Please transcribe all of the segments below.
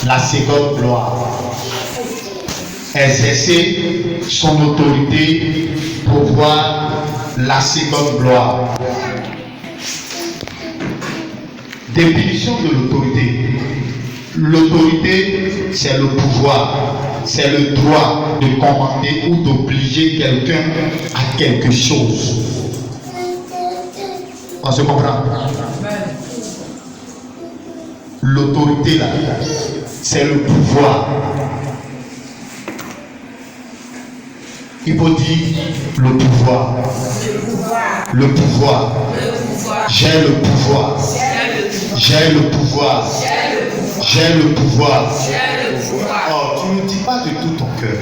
la seconde gloire. Exercer son autorité pour voir la seconde gloire. Définition de l'autorité. L'autorité, c'est le pouvoir, c'est le droit de commander ou d'obliger quelqu'un à quelque chose. On se comprend? L'autorité là, c'est le pouvoir. Il faut dire le pouvoir. Le pouvoir. J'ai le pouvoir. J'ai le pouvoir. J'ai le pouvoir. Oh, tu ne dis pas de tout ton cœur.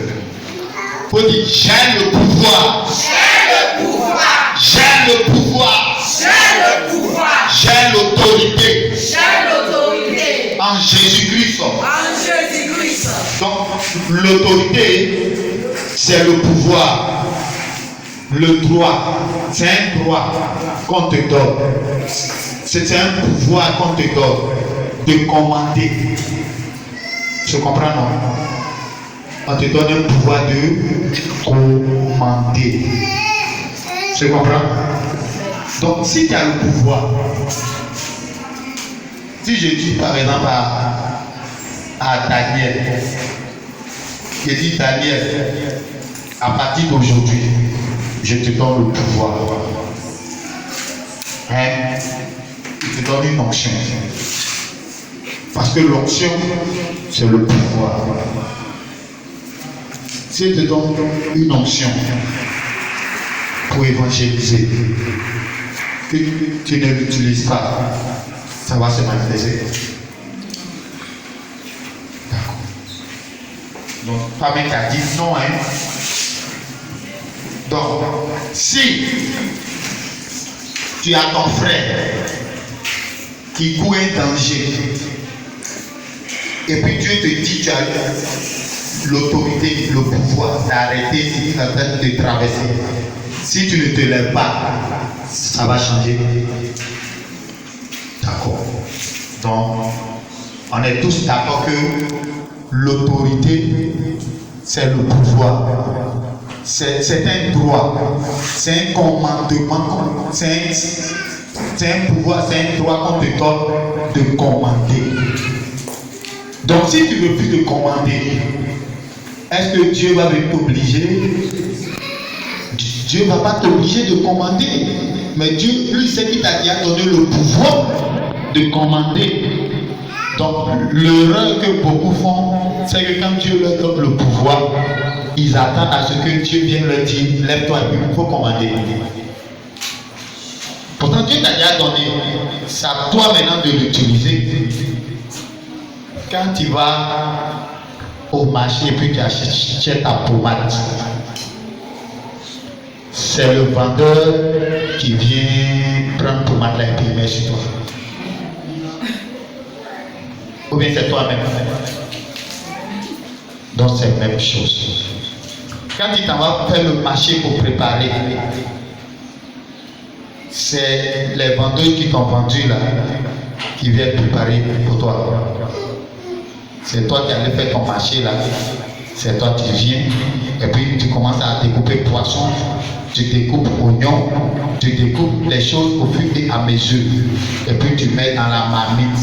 Il faut dire j'ai le pouvoir. J'ai le pouvoir. J'ai le pouvoir. J'ai le pouvoir. J'ai l'autorité. J'ai l'autorité. En Jésus-Christ. En Jésus-Christ. Donc, l'autorité, c'est le pouvoir. Le droit, c'est un droit qu'on te donne. C'est un pouvoir qu'on te donne de commander. Tu comprends, non? On te donne un pouvoir de commander. Tu comprends? Donc, si tu as le pouvoir, si je dis par exemple à Daniel, je dis Daniel, à partir d'aujourd'hui, je te donne le pouvoir. Hein? Je te donne une onction. Parce que l'onction, c'est le pouvoir. Si je te donne une onction pour évangéliser, que tu ne l'utilises pas, ça va se manifester. D'accord. Donc, pas mec a dit non, hein. Donc, si tu as ton frère qui court un danger, et puis Dieu te dit tu as l'autorité, le pouvoir d'arrêter ce qui est en train de te traverser. Si tu ne te lèves pas, ça va changer. D'accord. Donc, on est tous d'accord que l'autorité, c'est le pouvoir. C'est un droit, c'est un commandement, c'est un pouvoir, c'est un droit qu'on te donne de commander. Donc si tu ne veux plus te commander, est-ce que Dieu va t'obliger? Dieu ne va pas t'obliger de commander, mais Dieu, lui, c'est qui t'a déjà donné le pouvoir de commander. Donc l'erreur que beaucoup font, c'est que quand Dieu leur donne le pouvoir, ils attendent à ce que Dieu vienne leur dire, lève-toi et puis il faut commander. Pourtant Dieu t'a déjà donné, c'est à toi maintenant de l'utiliser. Quand tu vas au marché et puis tu achètes ta pommade, c'est le vendeur qui vient prendre pommade là et puis met sur toi. Ou bien c'est toi-même. Donc c'est la même chose. Quand tu t'en vas faire le marché pour préparer, c'est les vendeurs qui t'ont vendu là qui viennent préparer pour toi. C'est toi qui allais faire ton marché là. C'est toi qui viens et puis tu commences à découper poisson, tu découpes oignons, tu découpes les choses au fur et à mesure et puis tu mets dans la marmite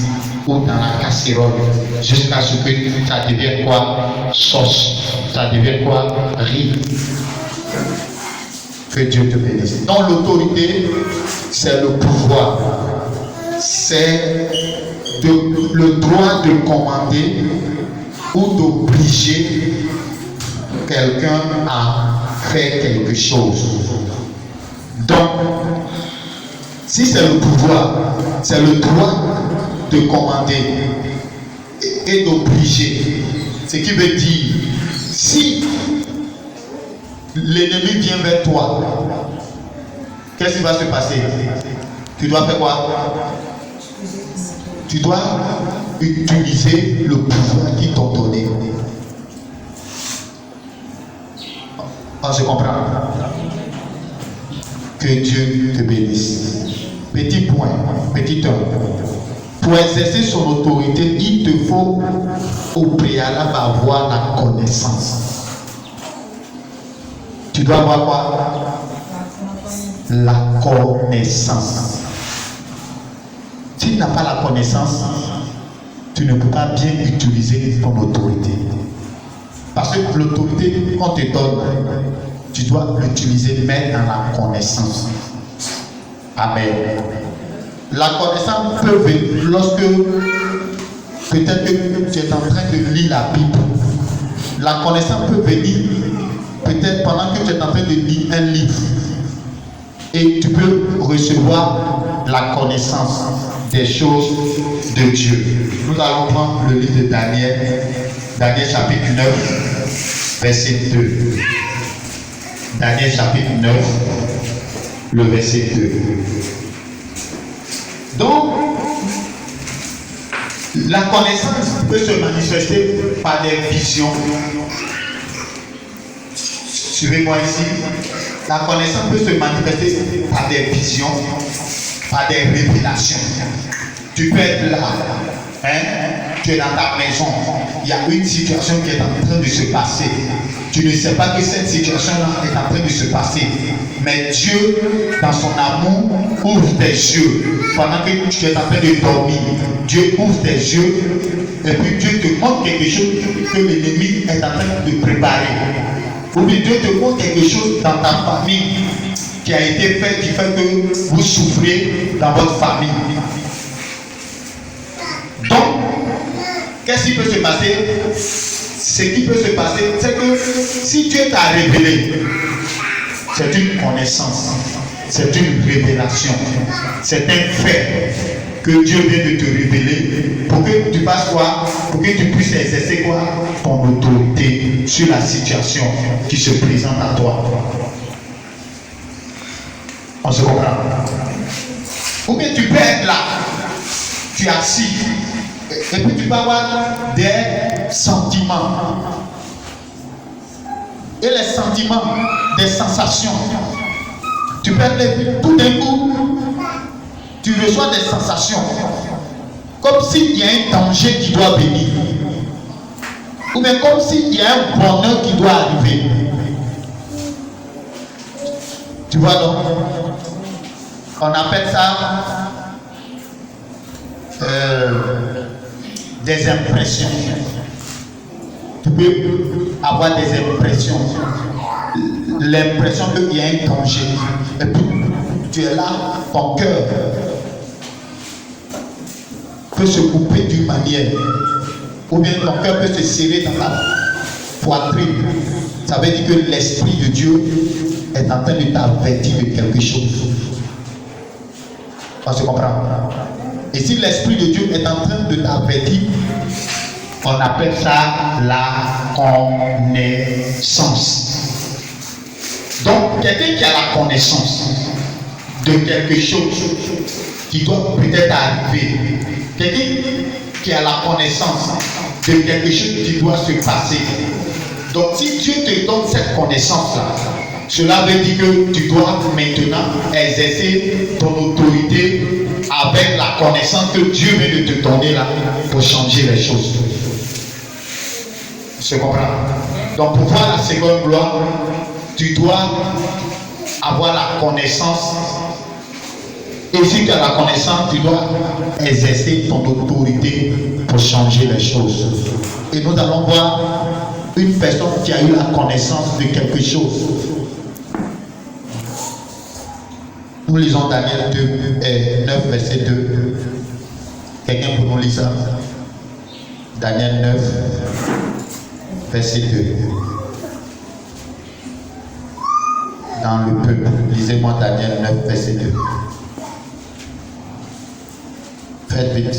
ou dans la casserole jusqu'à ce que ça devienne quoi? Sauce. Ça devient quoi? Riz. Que Dieu te bénisse. Donc l'autorité, c'est le pouvoir. C'est le droit de commander ou d'obliger quelqu'un à faire quelque chose. Donc, si c'est le pouvoir, c'est le droit de commander et d'obliger. Ce qui veut dire, si l'ennemi vient vers toi, qu'est-ce qui va se passer? Tu dois faire quoi? Tu dois utiliser le pouvoir qu'ils t'ont donné. On se comprend? Que Dieu te bénisse. Petit point, petit 1. Pour exercer son autorité, il te faut au préalable avoir la connaissance. Tu dois avoir quoi? La connaissance. Si tu n'as pas la connaissance, tu ne peux pas bien utiliser ton autorité. Parce que l'autorité qu'on te donne, tu dois l'utiliser, mais dans la connaissance. Amen. La connaissance peut venir lorsque peut-être que tu es en train de lire la Bible. La connaissance peut venir peut-être pendant que tu es en train de lire un livre. Et tu peux recevoir la connaissance des choses de Dieu. Nous allons prendre le livre de Daniel, Daniel chapitre 9, verset 2. Daniel chapitre 9, le verset 2. Donc, la connaissance peut se manifester par des visions. Suivez-moi ici. La connaissance peut se manifester par des visions, par des révélations. Tu peux être là, tu es dans ta maison, il y a une situation qui est en train de se passer. Tu ne sais pas que cette situation-là est en train de se passer. Mais Dieu, dans son amour, ouvre tes yeux. Pendant que tu es en train de dormir, Dieu ouvre tes yeux. Et puis Dieu te montre quelque chose que l'ennemi est en train de préparer. Ou bien Dieu te montre quelque chose dans ta famille qui a été fait, qui fait que vous souffrez dans votre famille. Donc, qu'est-ce qui peut se passer? Ce qui peut se passer, c'est que si Dieu t'a révélé, c'est une connaissance, c'est une révélation, c'est un fait que Dieu vient de te révéler pour que tu fasses quoi? Pour que tu puisses exercer quoi? Ton autorité sur la situation qui se présente à toi. On se comprend? Ou bien tu peux être là, tu es assis, et puis tu peux avoir des sentiments. Et les sentiments, des sensations. Tu peux être tout d'un coup, tu reçois des sensations. Comme s'il y a un danger qui doit venir. Ou bien comme s'il y a un bonheur qui doit arriver. Tu vois donc? On appelle ça des impressions. Tu peux avoir des impressions. L'impression qu'il y a un danger. Et puis tu es là, ton cœur peut se couper d'une manière. Ou bien ton cœur peut se serrer dans la poitrine. Ça veut dire que l'Esprit de Dieu est en train de t'avertir de quelque chose. On se comprend? Et si l'Esprit de Dieu est en train de t'avertir, on appelle ça la connaissance. Donc, quelqu'un qui a la connaissance de quelque chose qui doit peut-être arriver, quelqu'un qui a la connaissance de quelque chose qui doit se passer. Donc, si Dieu te donne cette connaissance-là, cela veut dire que tu dois maintenant exercer ton autorité avec la connaissance que Dieu vient de te donner là pour changer les choses. Tu comprends? Donc, pour voir la seconde gloire, tu dois avoir la connaissance. Et si tu as la connaissance, tu dois exercer ton autorité pour changer les choses. Et nous allons voir une personne qui a eu la connaissance de quelque chose. Nous lisons Daniel 9, verset 2. Quelqu'un pour nous lire ça? Daniel 9, verset 2. Dans le peuple. Lisez-moi Daniel 9, verset 2. Faites vite.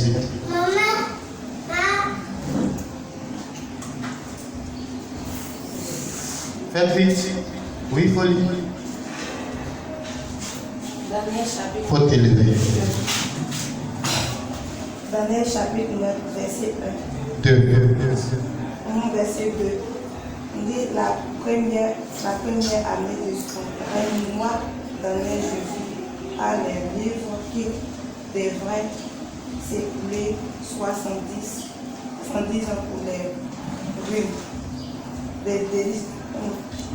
Faites vite. Oui, il faut lire. Daniel chapitre Faut t'élever. Daniel chapitre 9, verset 1. 2. Verset 2. Il dit la première année de son règne, moi, Daniel, je vis à les livres qui devraient s'écoulé 70 ans pour les ruines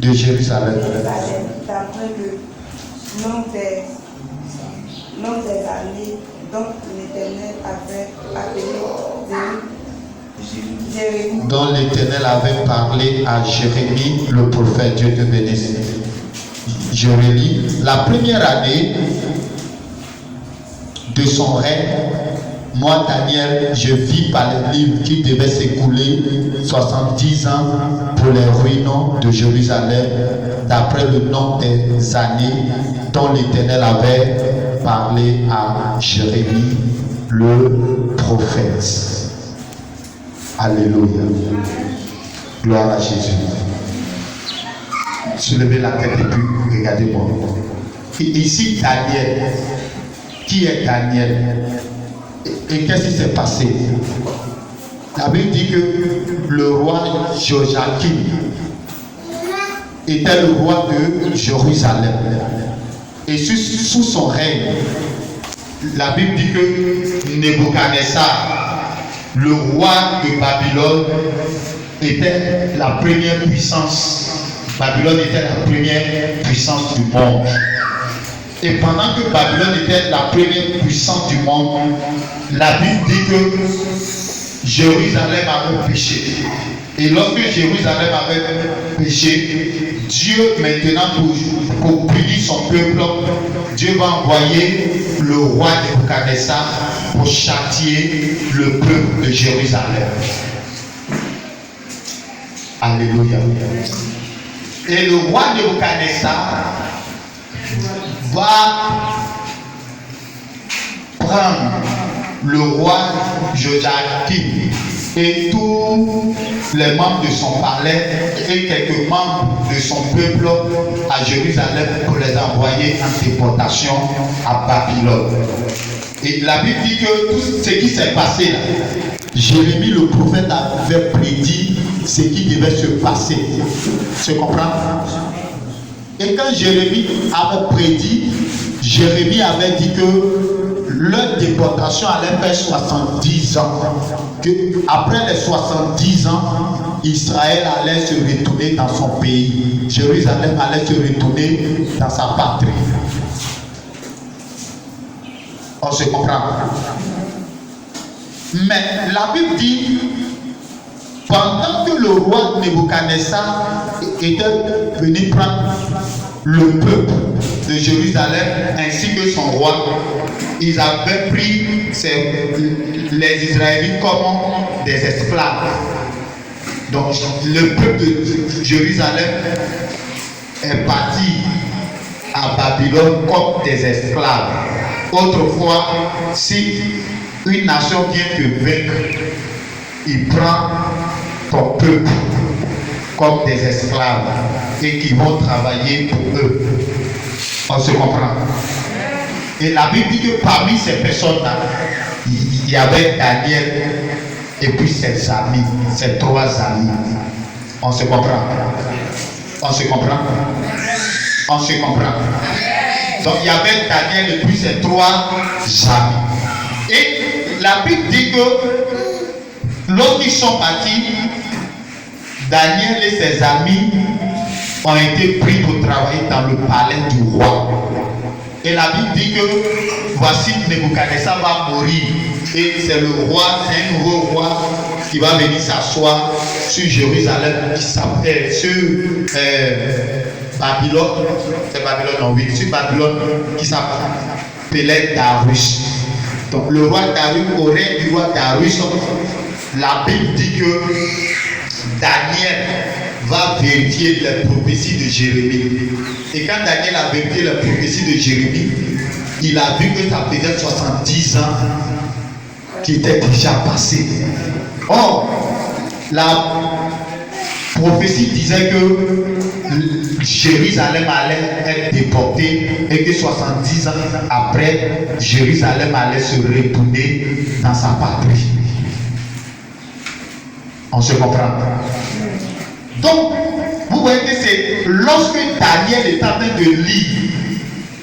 de Jérusalem. D'après le nombre des années dont l'Éternel avait appelé Jérémie. Dont l'Éternel avait parlé à Jérémie, le prophète. Dieu te bénisse. Je relis. La première année de son règne, moi, Daniel, je vis par le livre qu'il devait s'écouler 70 ans pour les ruines de Jérusalem, d'après le nombre des années dont l'Éternel avait parlé à Jérémie, le prophète. Alléluia. Gloire à Jésus. Soulevez la tête et puis regardez-moi. Ici, Daniel. Qui est Daniel? Et qu'est-ce qui s'est passé? La Bible dit que le roi Joachim était le roi de Jérusalem. Et sous son règne, la Bible dit que Nebuchadnezzar, le roi de Babylone, était la première puissance. Babylone était la première puissance du monde. Et pendant que Babylone était la première puissance du monde, la Bible dit que Jérusalem avait péché. Et lorsque Jérusalem avait péché, Dieu maintenant pour punir son peuple, Dieu va envoyer le roi Nebuchadnezzar pour châtier le peuple de Jérusalem. Alléluia. Et le roi Nebuchadnezzar va prendre le roi Joachim et tous les membres de son palais et quelques membres de son peuple à Jérusalem pour les envoyer en déportation à Babylone. Et la Bible dit que tout ce qui s'est passé là, Jérémie le prophète avait prédit ce qui devait se passer. Tu comprends? Et quand Jérémie avait prédit, Jérémie avait dit que leur déportation allait faire 70 ans. Que après les 70 ans, Israël allait se retourner dans son pays. Jérusalem allait se retourner dans sa patrie. On se comprend? Mais la Bible dit, pendant que le roi Nebuchadnezzar était venu prendre le peuple de Jérusalem ainsi que son roi, ils avaient pris les Israélites comme des esclaves. Donc le peuple de Jérusalem est parti à Babylone comme des esclaves. Autrefois, si une nation vient te vaincre, il prend ton peuple comme des esclaves et qui vont travailler pour eux. On se comprend? Et la Bible dit que parmi ces personnes-là, il y avait Daniel et puis ses amis, ses 3 amis. On se comprend? On se comprend? On se comprend? Donc il y avait Daniel et puis ses 3 amis. Et la Bible dit que lorsqu'ils sont partis, Daniel et ses amis ont été pris pour travailler dans le palais du roi. Et la Bible dit que voici Nebuchadnezzar va mourir. Et c'est le roi, c'est un nouveau roi qui va venir s'asseoir sur Jérusalem, qui s'appelle sur Babylone. C'est Babylone, non, oui, sur Babylone, qui s'appelait Darius. Donc le roi Darius, au règne du roi Darius, la Bible dit que Daniel va vérifier les prophéties de Jérémie. Et quand Daniel a vérifié les prophéties de Jérémie, il a vu que ça faisait 70 ans qui était déjà passé. Or, la prophétie disait que Jérusalem allait être déporté et que 70 ans après, Jérusalem allait se retourner dans sa patrie. On se comprend? Donc, vous voyez que c'est lorsque Daniel est en train de lire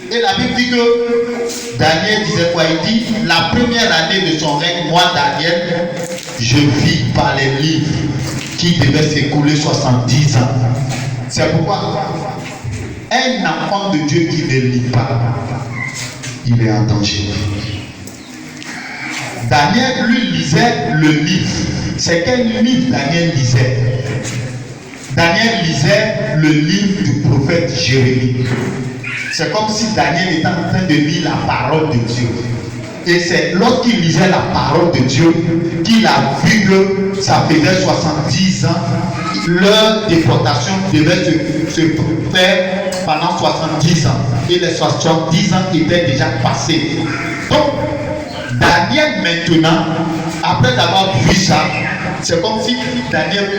Et la Bible dit que Daniel disait quoi? Il dit, la première année de son règne, moi Daniel, je vis par les livres qui devaient s'écouler 70 ans. C'est pourquoi un enfant de Dieu qui ne lit pas, il est en danger. Daniel, lui, lisait le livre. C'est quel livre Daniel lisait? Daniel lisait le livre du prophète Jérémie. C'est comme si Daniel était en train de lire la parole de Dieu. Et c'est lorsqu'il lisait la parole de Dieu qu'il a vu que ça faisait 70 ans. Leur déportation devait se faire pendant 70 ans. Et les 70 ans étaient déjà passés. Donc, Daniel maintenant, après avoir vu ça, c'est comme si Daniel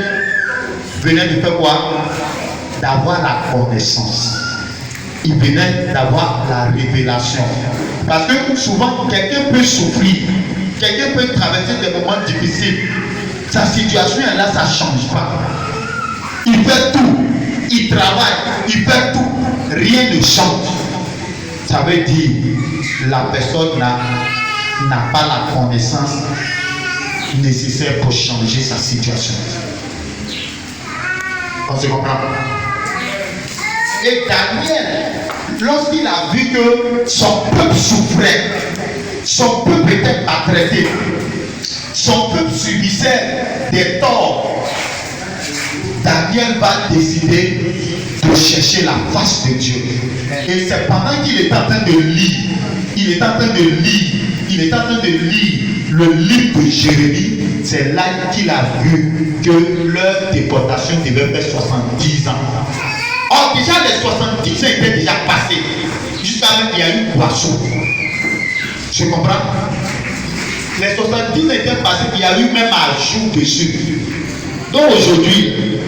venait de faire quoi? D'avoir la connaissance. Il venait d'avoir la révélation. Parce que souvent, quelqu'un peut souffrir, quelqu'un peut traverser des moments difficiles. Sa situation est là, ça ne change pas. Il fait tout, il travaille, il fait tout, rien ne change. Ça veut dire la personne n'a pas la connaissance nécessaire pour changer sa situation. On se comprend? Et Daniel, lorsqu'il a vu que son peuple souffrait, son peuple était maltraité, son peuple subissait des torts, Daniel va décider de chercher la face de Dieu. Et c'est pendant qu'il est en train de lire, il est en train de lire le livre de Jérémie, c'est là qu'il a vu que leur déportation devait faire 70 ans. Or, déjà les 70 ans étaient déjà passés. Jusqu'à même il y a eu Boisseau. Je comprends? Les 70 ans étaient passés, il y a eu même un jour dessus. Donc aujourd'hui,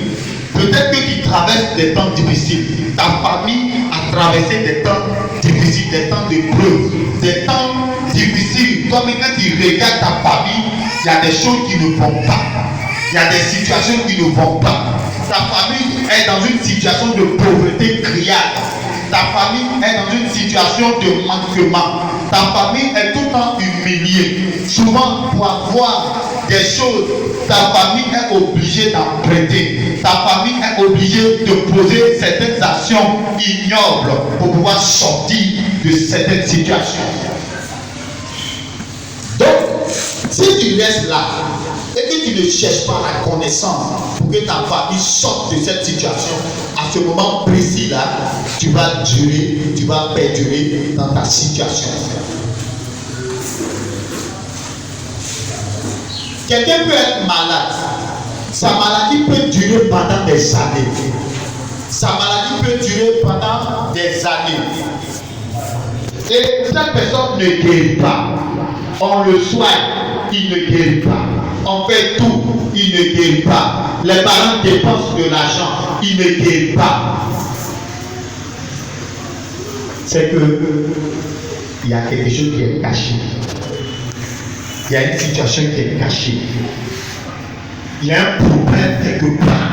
peut-être que tu traverses des temps difficiles. Ta famille a traversé des temps difficiles, des temps de preuve, des temps difficiles. Toi-même, quand tu regardes ta famille, il y a des choses qui ne vont pas. Il y a des situations qui ne vont pas. Ta famille est dans une situation de pauvreté criarde. Ta famille est dans une situation de manquement. Ta famille est tout le temps humiliée. Souvent, pour avoir des choses, ta famille est obligée d'emprunter. Ta famille est obligée de poser certaines actions ignobles pour pouvoir sortir de certaines situations. Donc, si tu restes là et que tu ne cherches pas la connaissance pour que ta famille sorte de cette situation, à ce moment précis-là, tu vas durer, tu vas perdurer dans ta situation. Quelqu'un peut être malade. Sa maladie peut durer pendant des années. Sa maladie peut durer pendant des années. Et cette personne ne guérit pas. On le soigne, il ne guérit pas. On fait tout, il ne guérit pas. Les parents dépensent de l'argent, il ne guérit pas. C'est que il y a quelque chose qui est caché. Il y a une situation qui est cachée. Il y a un problème quelque part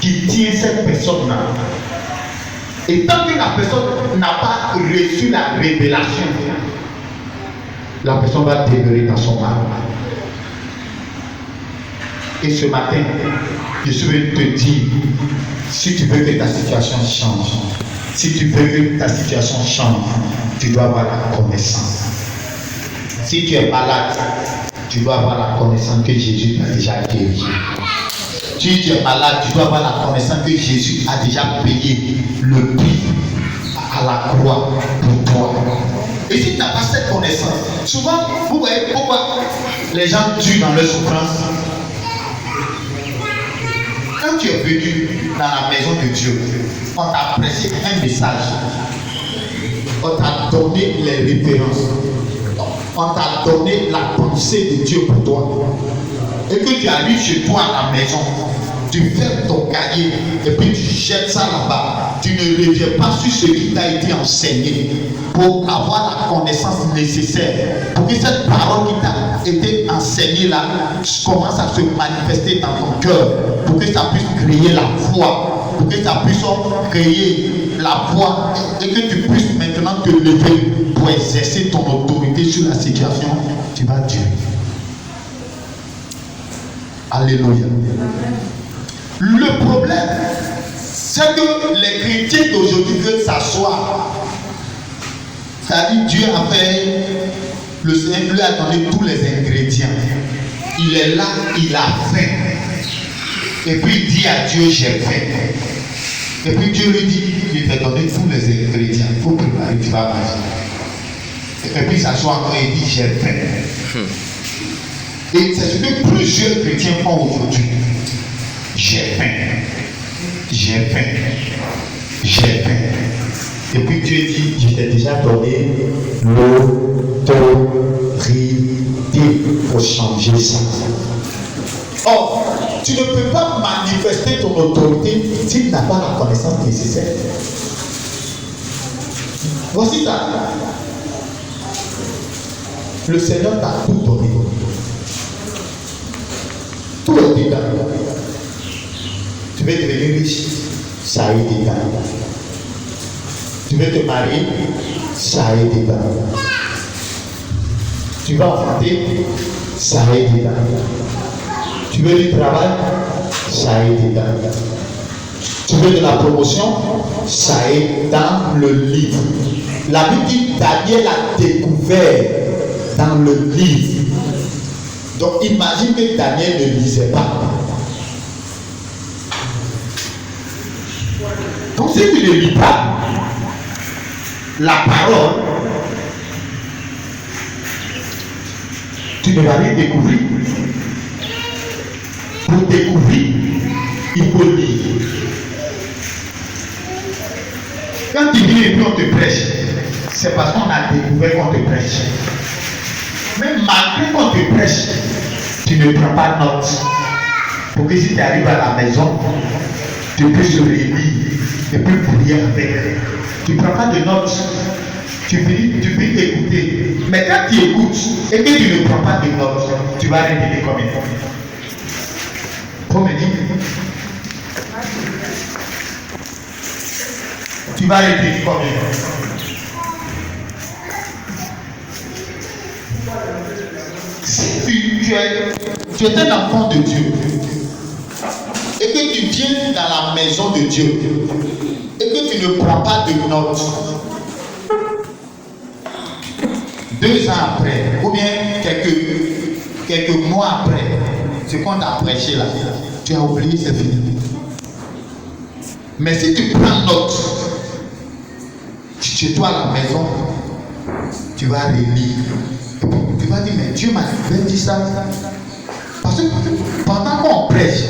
qui tient cette personne-là. Et tant que la personne n'a pas reçu la révélation, la personne va demeurer dans son mal. Et ce matin, je suis venu te dire, si tu veux que ta situation change, si tu veux que ta situation change, tu dois avoir la connaissance. Si tu es malade, tu dois avoir la connaissance que Jésus a déjà guéri. Si tu es malade, tu dois avoir la connaissance que Jésus a déjà payé le prix à la croix pour toi. Et si tu n'as pas cette connaissance, souvent, vous voyez pourquoi les gens tuent dans leur souffrance. Quand tu es venu dans la maison de Dieu, on t'a prêché un message. On t'a donné les références. On t'a donné la pensée de Dieu pour toi. Et que tu arrives chez toi à la maison, tu fermes ton cahier et puis tu jettes ça là-bas. Tu ne reviens pas sur ce qui t'a été enseigné pour avoir la connaissance nécessaire. Pour que cette parole qui t'a été enseignée là commence à se manifester dans ton cœur. Pour que ça puisse créer la foi. Pour que ça puisse créer la voix et que tu puisses maintenant te lever pour exercer ton autorité sur la situation, tu vas durer. Alléluia. Le problème, c'est que les chrétiens d'aujourd'hui veulent s'asseoir. C'est-à-dire Dieu a fait, le Seigneur lui a donné tous les ingrédients. Il est là, il a faim. Et puis il dit à Dieu, j'ai faim. Et puis Dieu lui dit, il t'a donné tous les ingrédients. Il faut préparer, tu vas manger. Et puis il s'assoit encore et il dit, j'ai faim. Et c'est ce que plusieurs chrétiens font aujourd'hui. J'ai faim. J'ai faim. J'ai faim. Et puis Dieu dit, je t'ai déjà donné l'autorité pour changer ça. Or, tu ne peux pas manifester ton autorité si tu n'as pas la connaissance nécessaire. Voici ça. Le Seigneur t'a tout donné. Tout est dedans. Tu veux devenir riche, ça est dedans. Tu veux te marier, ça est dedans. Tu vas enfanter, ça est dedans. Tu veux du travail, ça est dedans. Tu veux de la promotion, ça est dans le livre. La Bible dit Daniel a découvert dans le livre. Donc imagine que Daniel ne lisait pas. Donc si tu ne lis pas la parole, tu ne vas rien découvrir. Pour découvrir, il faut lire. Quand tu lis et puis on te prêche, c'est parce qu'on a découvert qu'on te prêche. Mais malgré qu'on te prêche, tu ne prends pas note. Pour que si tu arrives à la maison, tu puisses relire et puis prier avec. Tu ne prends pas de notes. Tu peux écouter. Mais quand tu écoutes et que tu ne prends pas de notes, tu vas répéter comme il faut. Faut me dire. Tu vas répéter comme il faut. Si tu es un enfant de Dieu et que tu viens dans la maison de Dieu et que tu ne prends pas de notes, 2 ans après, ou bien quelques mois après, ce qu'on t'a prêché là, tu as oublié, c'est fini. Mais si tu prends note, chez toi à la maison, tu vas relire. Tu vas dire, mais Dieu m'a dit ça. Parce que pendant qu'on prêche,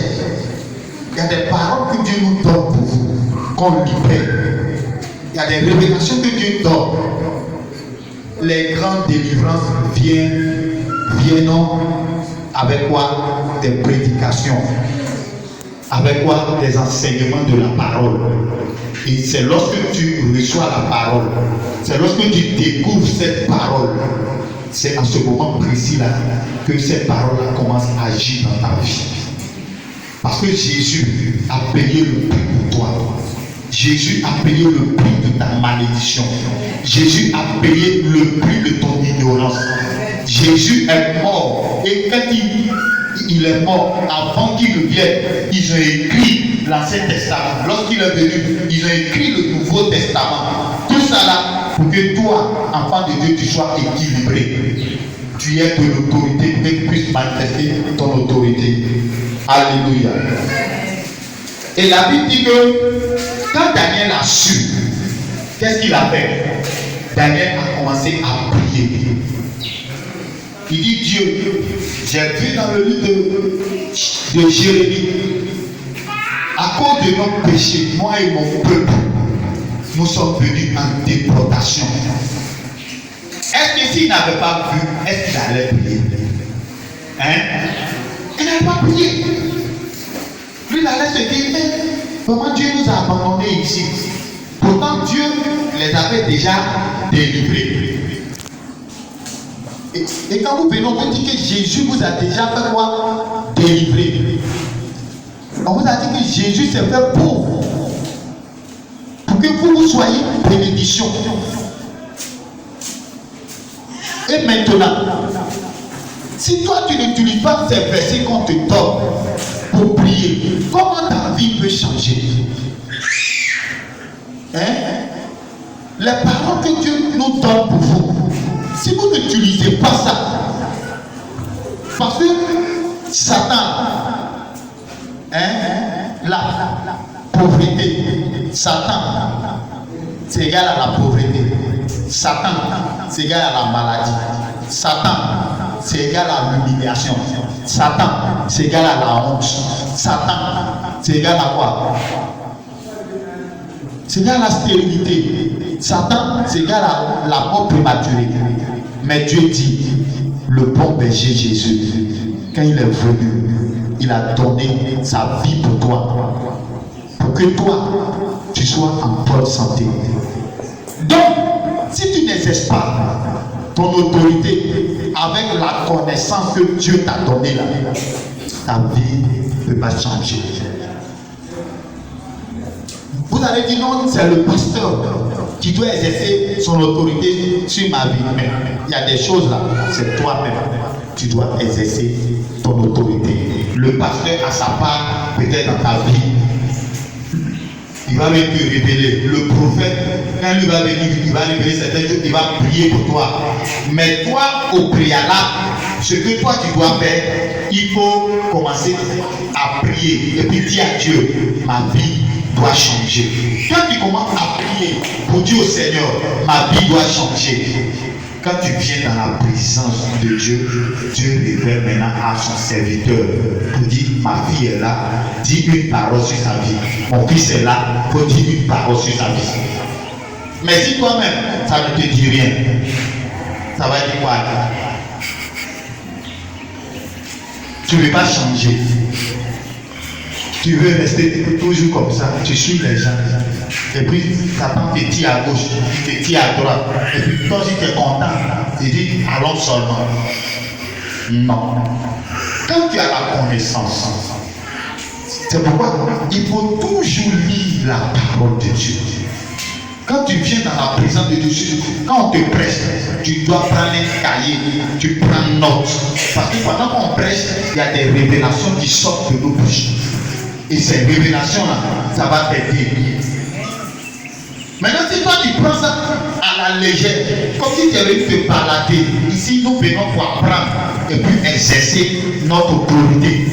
il y a des paroles que Dieu nous donne pour vous, qu'on libère. Il y a des révélations que Dieu donne. Les grandes délivrances viennent avec quoi? Des prédications. Avec quoi? Des enseignements de la parole. Et c'est lorsque tu reçois la parole, c'est lorsque tu découvres cette parole, c'est à ce moment précis-là que cette parole-là commence à agir dans ta vie. Parce que Jésus a payé le prix pour toi. Jésus a payé le prix de ta malédiction. Jésus a payé le prix de ton ignorance. Jésus est mort. Et quand il est mort, avant qu'il revienne, ils ont écrit l'Ancien Testament. Lorsqu'il est venu, ils ont écrit le Nouveau Testament. Tout ça là, pour que toi, enfant de Dieu, tu sois équilibré. Tu es de l'autorité pour que tu puisses manifester ton autorité. Alléluia. Et la Bible dit que quand Daniel a su, qu'est-ce qu'il a fait? Daniel a commencé à prier. Il dit, Dieu, j'ai vu dans le livre de Jérémie, à cause de nos péchés, moi et mon peuple, nous sommes venus en déportation. Est-ce que s'il n'avait pas vu, est-ce qu'il allait prier? Hein? Il n'allait pas prier. Lui, il allait se dire, mais comment Dieu nous a abandonnés ici? Pourtant, Dieu les avait déjà délivrés. Et quand vous venez, on vous dit que Jésus vous a déjà fait quoi? Délivré. On vous a dit que Jésus s'est fait pour vous. Pour que vous soyez bénédiction. Et maintenant, si toi tu n'utilises pas ces versets qu'on te donne pour prier, comment ta vie peut changer? Les paroles que Dieu nous donne pour vous, si vous n'utilisez pas ça, parce que Satan, la pauvreté, Satan, c'est égal à la pauvreté. Satan, c'est égal à la maladie. Satan, c'est égal à l'humiliation. Satan, c'est égal à la honte. Satan, c'est égal à quoi? C'est égal à la stérilité. Satan, c'est égal à la mort prématurée. Mais Dieu dit, le bon berger Jésus, quand il est venu, il a donné sa vie pour toi. Pour que toi, tu sois en bonne santé. Donc, si tu n'exerces pas ton autorité avec la connaissance que Dieu t'a donnée là, ta vie ne peut pas changer. Vous allez dire non, c'est le pasteur qui doit exercer son autorité sur ma vie. Mais il y a des choses là, c'est toi-même. Tu dois exercer ton autorité. Le pasteur a sa part peut-être dans ta vie. Il va même te révéler. Le prophète, quand il va venir, il va révéler certaines choses, il va prier pour toi. Mais toi, au préalable, ce que toi tu dois faire, il faut commencer à prier et puis dire à Dieu, ma vie doit changer. Quand tu commences à prier pour dire au Seigneur, ma vie doit changer. Quand tu viens dans la présence de Dieu, Dieu révèle maintenant à son serviteur pour dire, ma fille est là, dis une parole sur sa vie. Mon fils est là, pour dire une parole sur sa vie. Mais si toi-même, ça ne te dit rien, ça va dire quoi? Tu ne veux pas changer. Tu veux rester toujours comme ça, tu suis les gens. Et puis, Satan te tire à gauche, te tire à droite. Et puis, toi, si tu es content, tu dis, allons seulement. Non. Quand tu as la connaissance, c'est pourquoi il faut toujours lire la parole de Dieu. Quand tu viens dans la présence de Dieu, quand on te prêche, tu dois prendre un cahier, tu prends note. Parce que pendant qu'on prêche, il y a des révélations qui sortent de nos bouches. Et ces révélations-là, ça va t'aider. Maintenant, si toi tu prends ça à la légère, comme si tu avais te balader, ici nous venons pour apprendre et puis exercer notre autorité.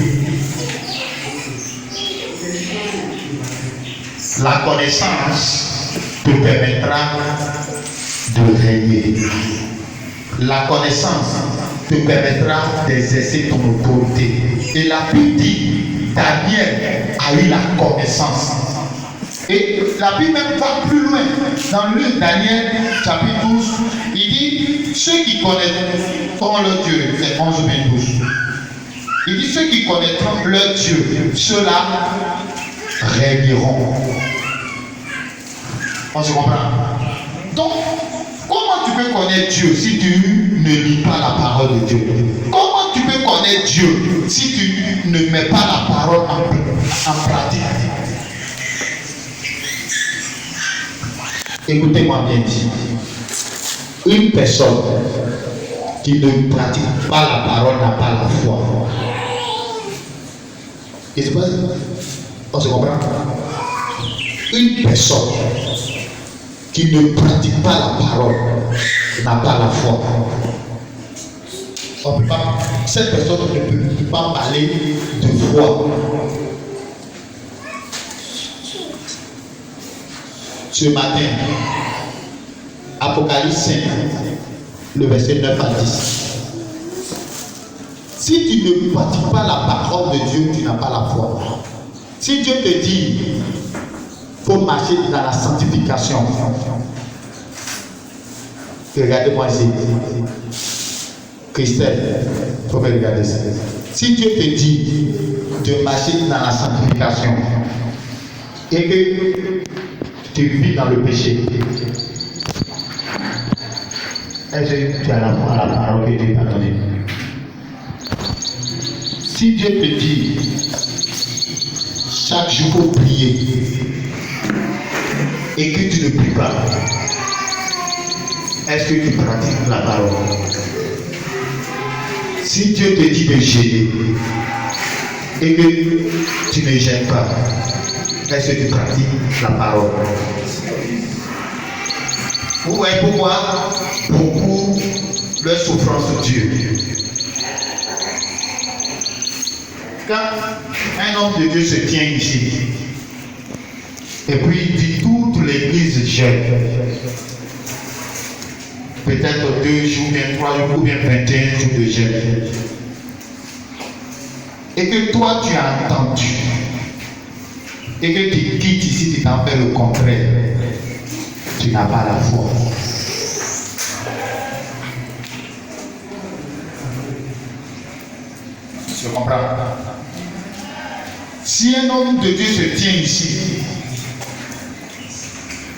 La connaissance te permettra de régner. La connaissance te permettra d'exercer ton autorité. Et la Bible dit, Daniel a eu la connaissance. Et la Bible même va plus loin. Dans le Daniel, chapitre 12, il dit, ceux qui connaîtront leur Dieu, c'est 11 ou 12. Il dit, ceux qui connaîtront leur Dieu, ceux-là régneront. On se comprend? Donc, comment tu peux connaître Dieu si tu ne lis pas la parole de Dieu? Comment tu peux connaître Dieu si tu ne mets pas la parole en pratique? Écoutez-moi bien dit. Une personne qui ne pratique pas la parole n'a pas la foi. Et c'est pas, on se comprend? Une personne qui ne pratique pas la parole n'a pas la foi. On peut pas, cette personne ne peut pas parler de foi. Ce matin, Apocalypse 5, le verset 9 à 10. Si tu ne pratiques pas la parole de Dieu, tu n'as pas la foi. Si Dieu te dit, il faut marcher dans la sanctification. Regardez-moi ici. Christelle, il faut me regarder ça. Si Dieu te dit de marcher dans la sanctification et que tu vis dans le péché, est-ce que tu as la foi à la parole que Dieu t'a donnée? Si Dieu te dit chaque jour il faut prier, et que tu ne pries pas, est-ce que tu pratiques la parole? Si Dieu te dit de gêner et que tu ne gênes pas, est-ce que tu pratiques la parole? Vous voyez pourquoi beaucoup leur souffrance de Dieu. Quand un homme de Dieu se tient ici, et puis il dit toute l'église jeûne, peut-être 2 jours, bien 3 jours, ou bien 21 jours de jeûne, et que toi tu as entendu, et que tu quittes ici, tu t'en fais le contraire, tu n'as pas la foi. Tu comprends? Si un homme de Dieu se tient ici,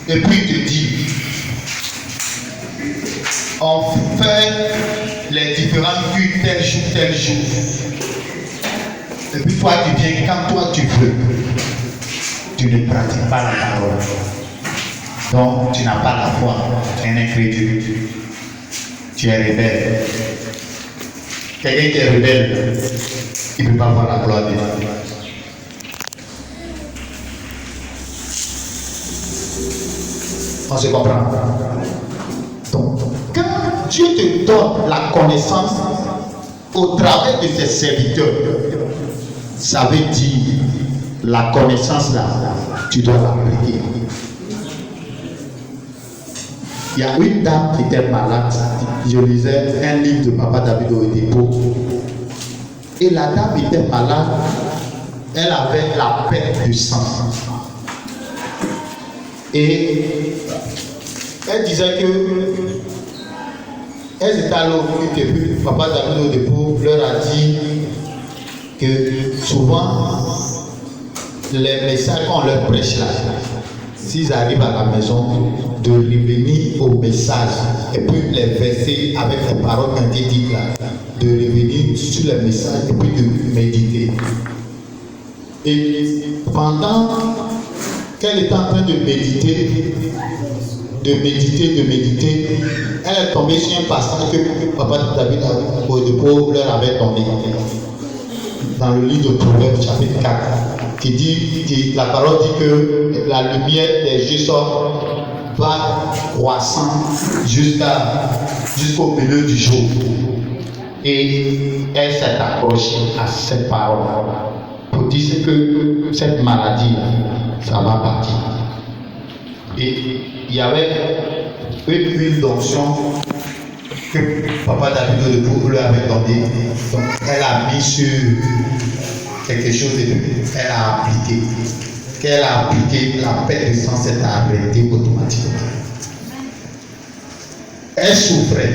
et puis il te dit, on fait les différents cultes tel jour, et puis toi tu viens quand toi tu veux, tu ne pratiques pas la parole. Donc tu n'as pas la foi, tu es un incrédule, tu es rebelle. Quelqu'un qui est rebelle, il ne peut pas voir la gloire de Dieu. On se comprend. Donc, quand Dieu te donne la connaissance au travers de ses serviteurs, ça veut dire la connaissance là, tu dois l'appliquer. Il y a une dame qui était malade. Je lisais un livre de Papa David Oedipo. Et la dame était malade. Elle avait la perte de sang. Et elle disait que elle était à l'hôpital et puis Papa David Oedipo leur a dit que souvent les messages qu'on leur prêche là, s'ils arrivent à la maison, de revenir au message et puis les versets avec les paroles qui ont été dites là, de revenir sur les messages et puis de méditer. Et pendant qu'elle était en train de méditer, elle est tombée sur un passage que Papa David Oedipo leur avait donné dans le livre de Proverbes chapitre 4. Qui dit, la parole dit que la lumière des justes va croissant jusqu'au milieu du jour. Et elle s'est accrochée à cette parole pour dire que cette maladie, ça va partir. Et il y avait une huile d'onction que Papa David Oedipo lui avait donnée. Donc elle a mis sur quelque chose elle a appliqué. Qu'elle a appliqué, la perte de sang s'est arrêtée automatiquement. Elle souffrait.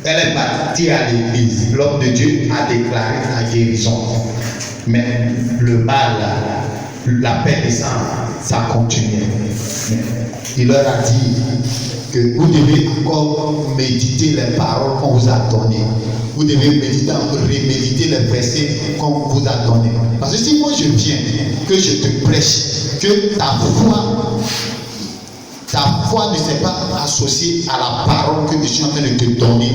Elle est partie à l'église. L'homme de Dieu a déclaré la guérison. Mais le mal, la perte de sang, ça continuait. Il leur a dit que vous devez encore méditer les paroles qu'on vous a données. Vous devez méditer, reméditer les versets qu'on vous a donnés. Parce que si moi je viens, que je te prêche, que ta foi ne s'est pas associée à la parole que je suis en train de te donner,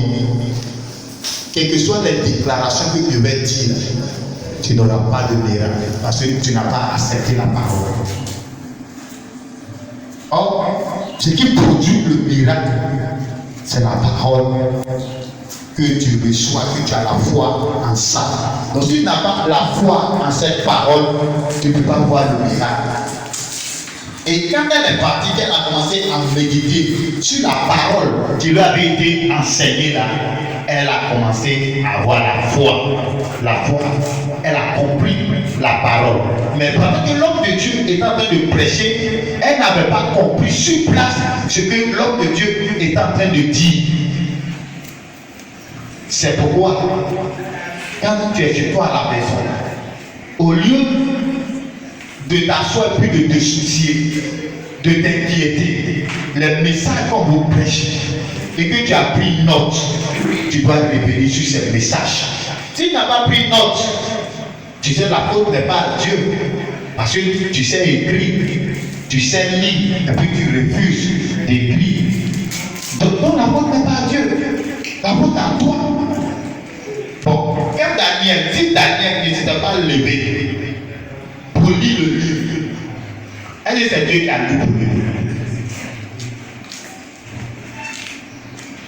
quelles que soient les déclarations que je vais dire, tu n'auras pas de miracle parce que tu n'as pas accepté la parole. Or, ce qui produit le miracle, c'est la parole que tu reçois, que tu as la foi en ça. Donc si tu n'as pas la foi en cette parole, tu ne peux pas voir le miracle. Et quand elle est partie, elle a commencé à méditer sur la parole qui lui avait été enseignée là, elle a commencé à avoir la foi. La foi, elle a compris la parole. Mais pendant que l'homme de Dieu est en train de prêcher, elle n'avait pas compris sur place ce que l'homme de Dieu est en train de dire. C'est pourquoi, quand tu es chez toi à la maison, au lieu de t'asseoir puis de te soucier, de t'inquiéter, les messages qu'on vous prêche et que tu as pris note, tu dois revenir sur ces messages. Si tu n'as pas pris note, tu sais la faute n'est pas à Dieu, parce que tu sais écrire. Tu sais lire et puis tu refuses d'écrire. Donc la faute n'est pas à Dieu, la faute à toi. Bon, comme Daniel, si Daniel ne s'était pas levé pour lire le livre, est-ce que c'est Dieu qui a lu pour lui?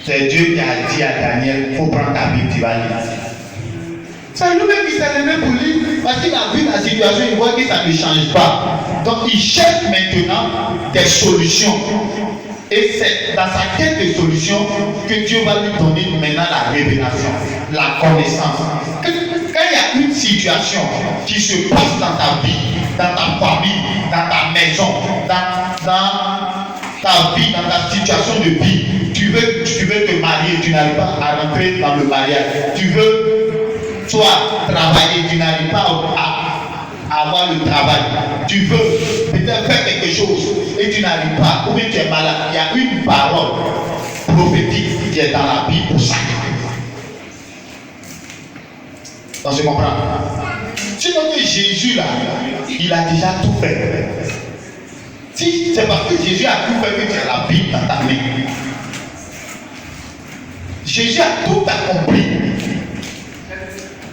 C'est Dieu qui a dit à Daniel, il faut prendre ta Bible, tu vas lire. C'est lui-même qui s'est levé pour lire, parce qu'il a vu la situation, il voit que ça ne change pas. Donc il cherche maintenant des solutions. Et c'est dans sa quête de solutions que Dieu va lui donner maintenant la révélation, la connaissance. Quand il y a une situation qui se passe dans ta vie, dans ta famille, dans ta maison, dans ta vie, dans ta situation de vie, tu veux te marier, tu n'arrives pas à rentrer dans le mariage. Tu veux soit travailler, tu n'arrives pas à avoir le travail. Tu veux peut-être faire quelque chose et tu n'arrives pas, ou bien tu es malade. Il y a une parole prophétique qui est dans la Bible pour ça. Donc je comprends. Sinon que Jésus là, il a déjà tout fait. Si c'est parce que Jésus a tout fait que tu as la Bible dans ta main. Jésus a tout accompli.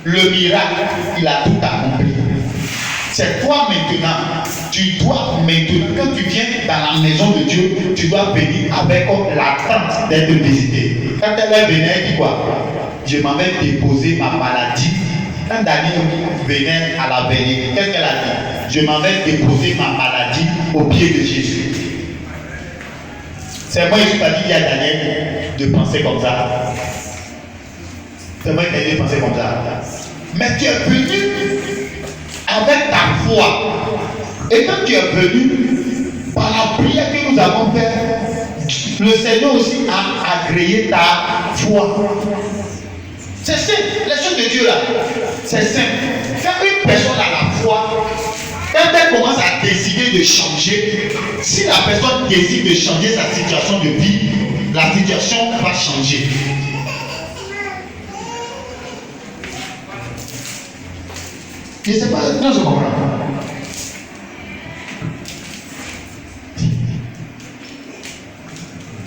Le miracle, il a tout accompli. C'est toi maintenant, tu dois maintenant, quand tu viens dans la maison de Dieu, tu dois venir avec l'attente d'être visité. Quand elle est venue, elle dit quoi? Je m'en vais déposer ma maladie. Quand Daniel venait à la veillée, qu'est-ce qu'elle a dit? Je m'en vais déposer ma maladie au pied de Jésus. C'est moi qui t'ai dit à Daniel de penser comme ça. C'est moi qui t'ai dit de penser comme ça. Mais tu es venu avec ta foi. Et quand tu es venu, par la prière que nous avons faite, le Seigneur aussi a agréé ta foi. C'est simple. Les choses de Dieu là, c'est simple. Quand une personne a la foi, quand elle commence à décider de changer, si la personne décide de changer sa situation de vie, la situation va changer. Je ne sais pas, non, je comprends.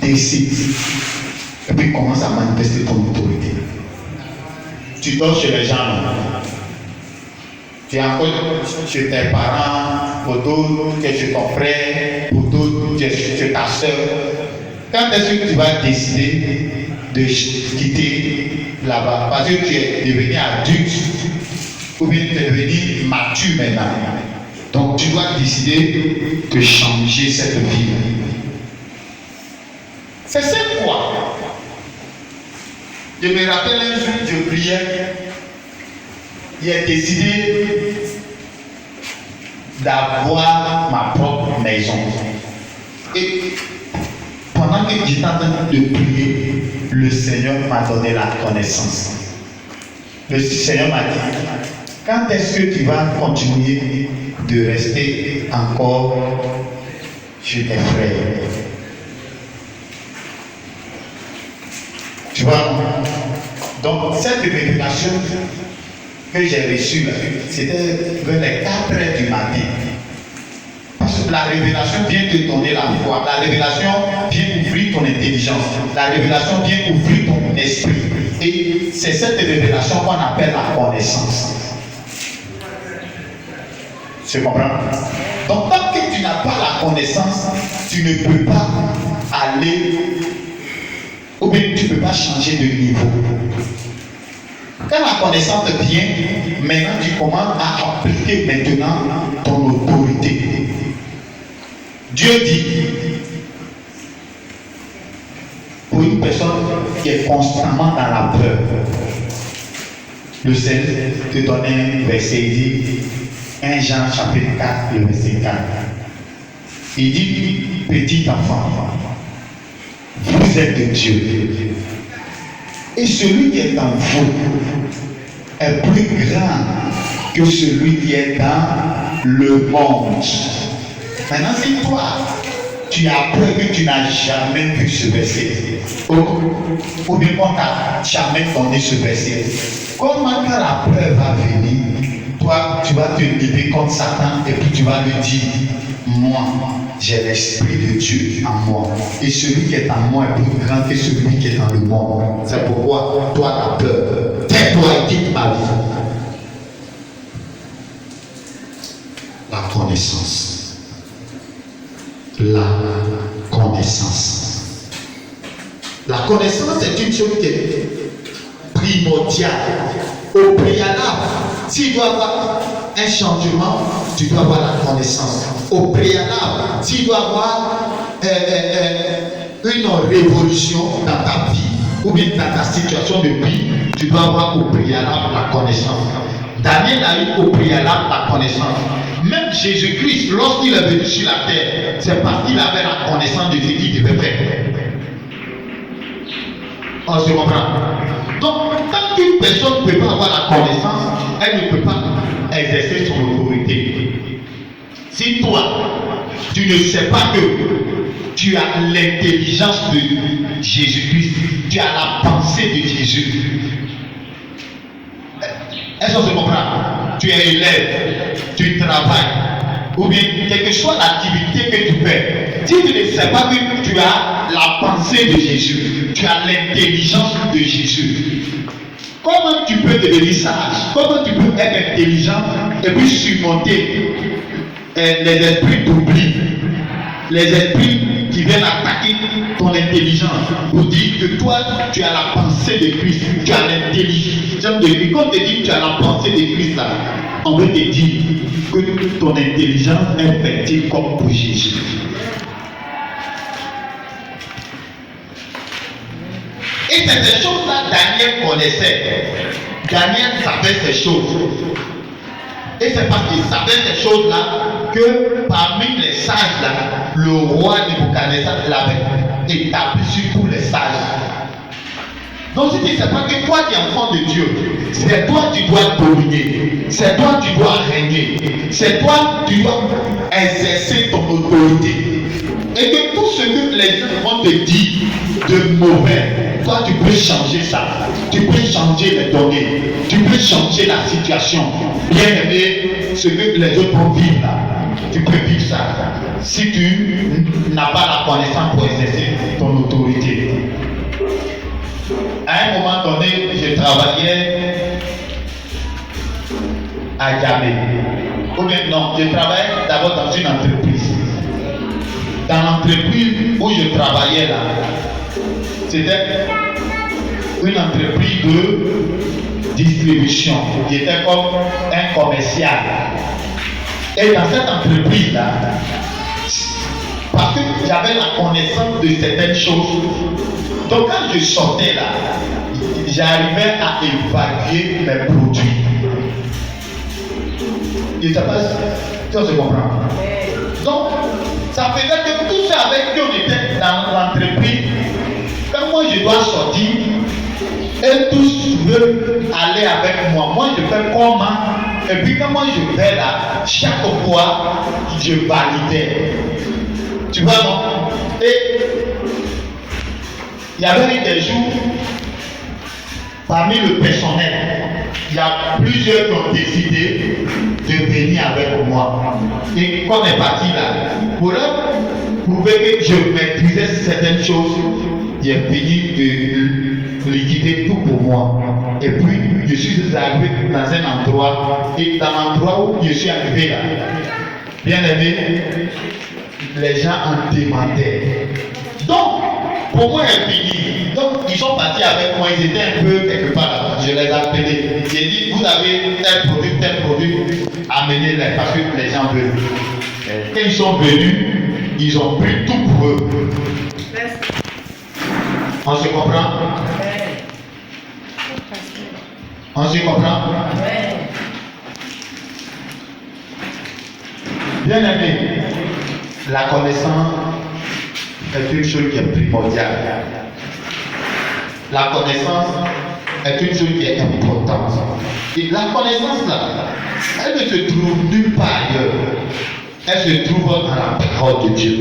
Décide. Et puis commence à manifester ton autorité. Tu dors chez les gens. Tu es encore chez tes parents, pour d'autres, tu es chez ton frère, pour d'autres, tu es chez ta soeur. Quand est-ce que tu vas décider de quitter là-bas? Parce que tu es devenu adulte, ou bien tu es devenu mature maintenant. Donc tu dois décider de changer cette vie. C'est simple quoi. Je me rappelle un jour, je priais, j'ai décidé d'avoir ma propre maison. Et pendant que j'étais en train de prier, le Seigneur m'a donné la connaissance. Le Seigneur m'a dit, quand est-ce que tu vas continuer de rester encore chez tes frères? Tu vois? Donc, cette révélation que j'ai reçue, c'était vers les 4 heures du matin. Parce que la révélation vient te donner la foi. La révélation vient ouvrir ton intelligence. La révélation vient ouvrir ton esprit. Et c'est cette révélation qu'on appelle la connaissance. Tu comprends? Donc, tant que tu n'as pas la connaissance, tu ne peux pas aller, ou bien tu ne peux pas changer de niveau. Quand la connaissance vient, maintenant tu commences à appliquer maintenant ton autorité. Dieu dit, pour une personne qui est constamment dans la peur, le Seigneur te donne un verset, il dit, 1 Jean chapitre 4, le verset 4. Il dit, petit enfant, vous êtes de Dieu. Et celui qui est en vous est plus grand que celui qui est dans le monde. Maintenant, si toi, tu as peur que tu n'as jamais vu ce verset, ou bien on t'a jamais donné ce verset, comment quand la peur va venir, toi, tu vas te lever contre Satan et puis tu vas lui dire, moi, j'ai l'Esprit de Dieu en moi. Et celui qui est en moi est plus grand que celui qui est dans le monde. C'est pourquoi toi t'as peur. Tais-toi et quitte ma vie. La connaissance. La connaissance. La connaissance est une chose qui est primordiale. Au préalable, s'il doit y avoir un changement, tu dois avoir la connaissance. Au préalable, s'il doit y avoir une révolution dans ta vie ou bien dans ta situation de vie, tu dois avoir au préalable la connaissance. Daniel a eu au préalable la connaissance. Même Jésus-Christ, lorsqu'il est venu sur la terre, c'est parce qu'il avait la connaissance de ce qu'il devait faire. On se comprend. Donc, tant qu'une personne ne peut pas avoir la connaissance, elle ne peut pas exercer son autorité. Si toi, tu ne sais pas que tu as l'intelligence de Jésus-Christ, tu as la pensée de Jésus. Est-ce qu'on se comprend? Tu es élève, tu travailles, ou bien quelle que soit l'activité que tu fais. Si tu ne sais pas que tu as la pensée de Jésus, tu as l'intelligence de Jésus, comment tu peux devenir sage? Comment tu peux être intelligent et puis surmonter les esprits d'oubli, les esprits qui viennent attaquer ton intelligence pour dire que toi, tu as la pensée de Christ, tu as l'intelligence de Christ. Quand on te dit que tu as la pensée de Christ, là, on veut te dire que ton intelligence est fertile comme pour Jésus. Et c'est ces choses-là Daniel connaissait. Daniel savait ces choses. Et c'est parce qu'il savait ces choses-là que parmi les sages-là, le roi Nebuchadnezzar l'avait établi sur tous les sages. Donc si tu ne sais pas que toi qui es enfant de Dieu, c'est toi qui dois dominer, c'est toi qui dois régner, c'est toi qui dois exercer ton autorité. Et que tout ce que les gens vont te dire de mauvais, toi tu peux changer ça, tu peux changer les données, tu peux changer la situation. Bien aimé, ce que les autres vont vivre là, tu peux vivre ça. Si tu n'as pas la connaissance pour exercer ton autorité. À un moment donné, je travaillais à Gamé. Ou bien non, je travaillais d'abord dans une entreprise. Dans l'entreprise où je travaillais là, c'était une entreprise de distribution qui était comme un commercial. Et dans cette entreprise là, parce que j'avais la connaissance de certaines choses, donc quand je sortais là, j'arrivais à évaluer mes produits. Je ne sais pas si on se comprend. Donc, ça faisait que tout ça avec qui on était dans l'entreprise, quand moi je dois sortir, et tous veulent aller avec moi. Moi je fais comment? Et puis quand moi je vais là, chaque fois, je validais. Tu vois non? Et il y avait eu des jours, parmi le personnel, il y a plusieurs qui ont décidé de venir avec moi. Et quand on est parti là, pour leur prouver que je maîtrisais certaines choses, il est venu de liquider tout pour moi. Et puis, je suis arrivé dans un endroit, et dans l'endroit où je suis arrivé là, bien aimé, les gens en demandaient. Donc, pour moi, il est fini. Donc, ils sont partis avec moi, ils étaient un peu quelque part là. Je les ai appelés. J'ai dit, vous avez tel produit, amenez-les parce que les gens veulent. Quand ils sont venus, ils ont pris tout pour eux. On se comprend? On se comprend? Bien aimé, la connaissance est une chose qui est primordiale. La connaissance est une chose qui est importante. Et la connaissance là, elle ne se trouve nulle part ailleurs. Elle se trouve dans la parole de Dieu.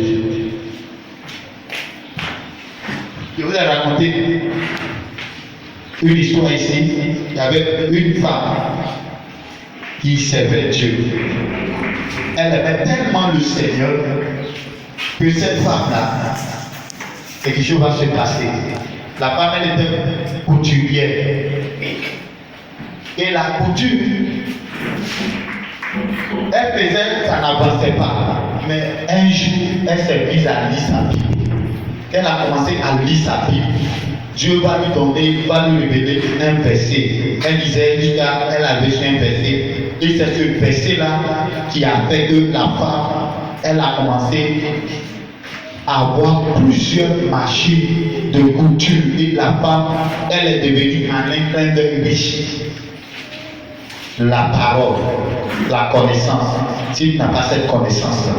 Je vous ai raconté une histoire ici. Il y avait une femme qui servait Dieu. Elle aimait tellement le Seigneur que cette femme-là, quelque chose va se passer. La femme, elle était couturière. Et la couture, elle faisait, ça n'avançait pas. Mais un jour, elle s'est mise à lire sa Bible. Elle a commencé à lire sa Bible. Dieu va lui donner, va lui révéler un verset. Elle lisait jusqu'à, elle avait su un verset. Et c'est ce verset-là qui a fait que la femme, elle a commencé à avoir plusieurs machines de couture. Et la femme, elle est devenue en un clin d'œil riche. La parole, la connaissance. Si tu n'as pas cette connaissance-là,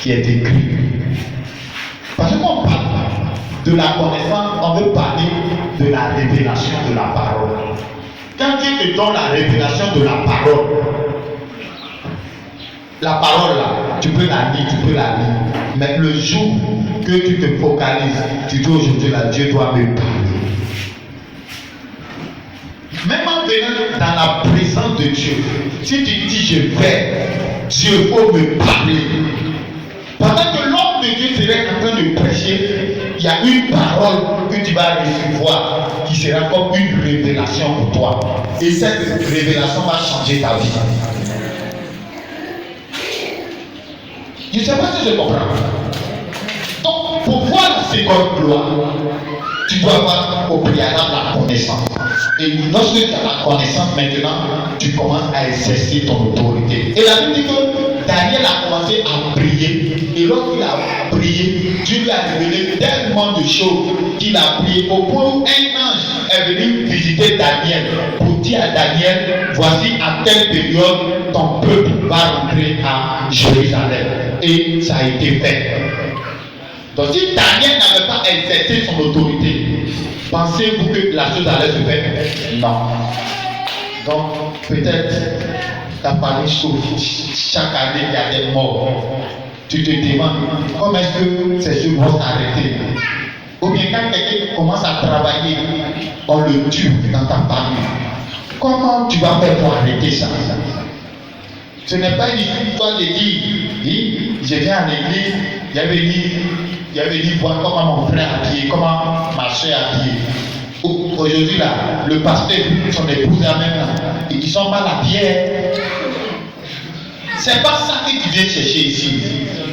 qui est écrite. Parce qu'on parle de la connaissance, on veut parler de la révélation de la parole. Quand Dieu te donne la révélation de la parole là, tu peux la lire, mais le jour que tu te focalises, tu dis aujourd'hui là, Dieu doit me parler. Même en venant dans la présence de Dieu, si tu dis je vais, Dieu faut me parler. Pendant que l'homme de Dieu serait en train de prêcher, il y a une parole que tu vas recevoir qui sera comme une révélation pour toi. Et cette révélation va changer ta vie. Je ne sais pas si je comprends. Donc, pour voir la seconde gloire, tu dois avoir au préalable la connaissance. Et lorsque tu as la connaissance maintenant, tu commences à exercer ton autorité. Et la Bible dit que Daniel a commencé à prier. Et lorsqu'il a prié, Dieu lui a révélé tellement de choses qu'il a prié au point où un ange est venu visiter Daniel pour dire à Daniel, voici à telle période ton peuple va rentrer à Jérusalem. Et ça a été fait. Donc si Daniel n'avait pas exercé son autorité, pensez-vous que la chose allait se faire? Non. Donc peut-être ta famille souffre. Chaque année il y a des morts. Tu te demandes comment est-ce que ces choses vont s'arrêter. Ou bien quand quelqu'un commence à travailler, on le tue dans ta famille. Comment tu vas faire pour arrêter ça? Ce n'est pas une histoire de dire, oui, je viens à l'église, il y avait dit voir comment mon frère a habillé, comment ma soeur a habillé. Aujourd'hui là, le pasteur et son épouse là même, ils sont mal habillés. C'est pas ça que tu viens chercher ici.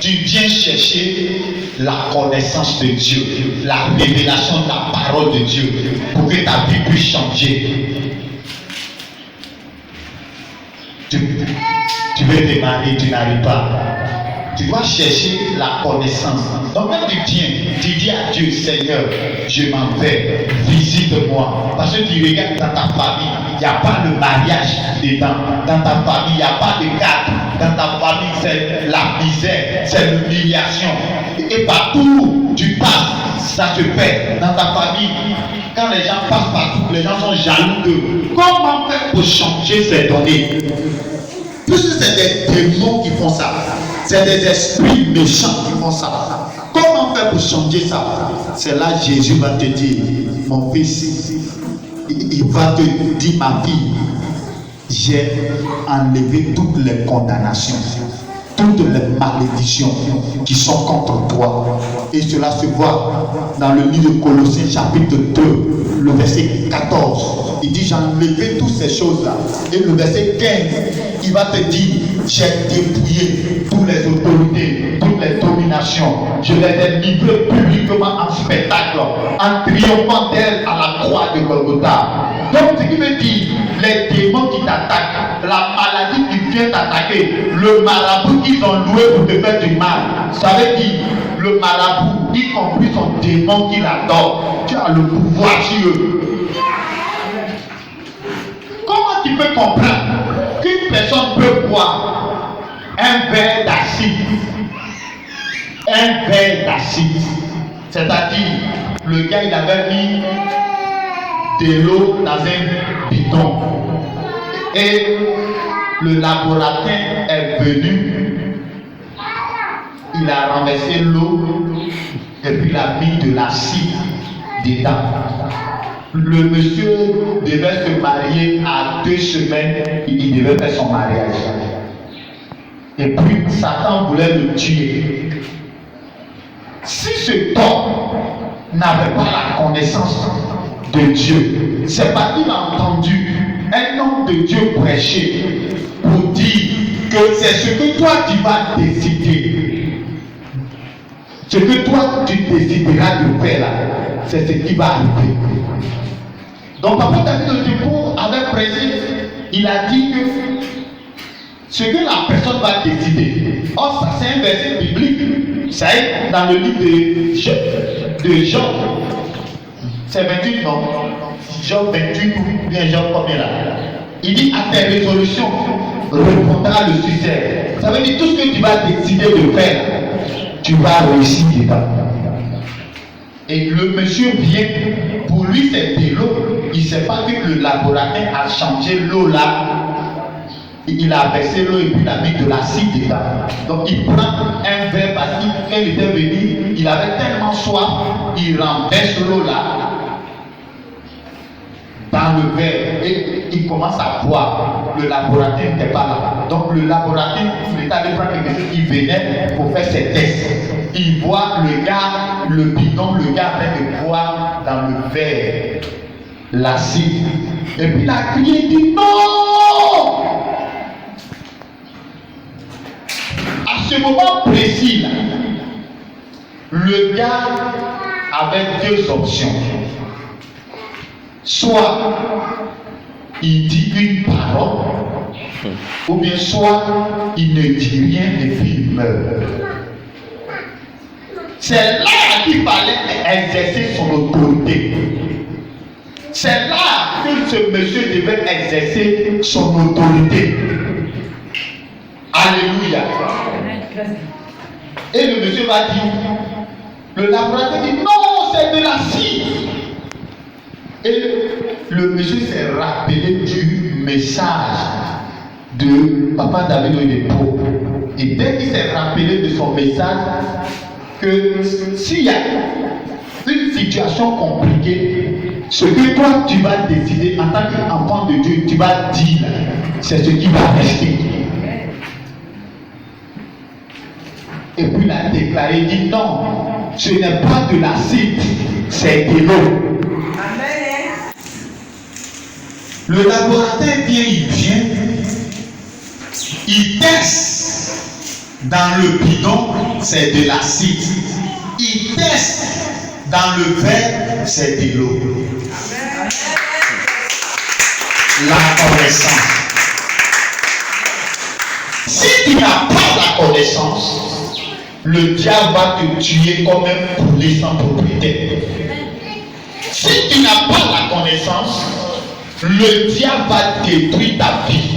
Tu viens chercher la connaissance de Dieu, la révélation de la parole de Dieu, pour que ta vie puisse changer. Tu veux démarrer, tu n'arrives pas. Tu dois chercher la connaissance. Donc quand tu viens, tu dis à Dieu, Seigneur, je m'en vais, visite-moi. Parce que tu regardes dans ta famille, il n'y a pas le mariage dedans. Dans ta famille, il n'y a pas de cadre. Dans ta famille, c'est la misère, c'est l'humiliation. Et partout où tu passes, ça se fait. Dans ta famille, quand les gens passent partout, les gens sont jaloux d'eux. Comment faire pour changer ces données? Puisque c'est des démons qui font ça, c'est des esprits méchants qui font ça. Comment faire pour changer ça? C'est là que Jésus va te dire, mon fils, il va te dire, ma fille, j'ai enlevé toutes les condamnations, toutes les malédictions qui sont contre toi. Et cela se voit dans le livre de Colossiens chapitre 2, le verset 14. Il dit, j'ai enlevé toutes ces choses-là. Et le verset 15, il va te dire, j'ai dépouillé toutes les autorités, toutes les dominations. Je les ai livrées publiquement en spectacle, en triomphant d'elles à la croix de Golgotha. Donc, ce qui veut dire, les démons qui t'attaquent, la maladie qui vient t'attaquer, le marabout qu'ils ont loué pour te faire du mal, ça veut dire, le marabout, y compris son démon qui l'adore, tu as le pouvoir sur eux. Comment tu peux comprendre qu'une personne peut boire un verre d'acide? Un verre d'acide. C'est-à-dire, le gars, il avait mis de l'eau dans un bidon. Et le laboratoire est venu. Il a renversé l'eau et puis il a mis de l'acide dedans. Le monsieur devait se marier à 2 semaines, il devait faire son mariage. Et puis Satan voulait le tuer. Si cet homme n'avait pas la connaissance de Dieu, c'est parce qu'il a entendu un homme de Dieu prêcher pour dire que c'est ce que toi tu vas décider. Ce que toi tu décideras de faire là, c'est ce qui va arriver. Donc papa David Oyedepo avait prêché, il a dit que ce que la personne va décider. Or, ça c'est un verset biblique. Ça est dans le livre de Jean. C'est 28, non? Jean 28 ou bien Jean combien là? Il dit à tes résolutions répondra le succès. Ça veut dire tout ce que tu vas décider de faire, tu vas réussir dedans. Et le monsieur vient, pour lui c'est de l'eau. Il ne sait pas que le laboratoire a changé l'eau là. Il a versé l'eau et puis il a mis de l'acide dedans. Donc il prend un verre parce qu'il était venu, il avait tellement soif, il renverse l'eau là dans le verre et il commence à boire. Le laboratoire n'était pas là. Donc le laboratoire, il est allé prendre quelque chose, il venait pour faire ses tests. Il voit le gars, le bidon, le gars en train de boire dans le verre l'acide. Et puis il a crié, il dit non! À ce moment précis, là, le gars avait deux options. Soit il dit une parole, ou bien soit il ne dit rien et puis il meurt. C'est là qu'il fallait exercer son autorité. C'est là que ce monsieur devait exercer son autorité. Alléluia. Et le monsieur va dire, le laboratoire dit non, c'est de l'acide. Et le monsieur s'est rappelé du message de papa David Oyedepo. Et dès qu'il s'est rappelé de son message, que s'il y a une situation compliquée, ce que toi tu vas décider en tant qu'enfant de Dieu, tu vas dire, c'est ce qui va rester. Et puis il a déclaré, il dit non, ce n'est pas de l'acide, c'est de l'eau. Amen. Le laboratoire vient, il teste dans le bidon, c'est de l'acide. Il teste dans le verre, c'est de l'eau. La connaissance. Si tu n'as pas la connaissance, le diable va te tuer comme un poulet sans propriétaire. Si tu n'as pas la connaissance, le diable va détruire ta vie.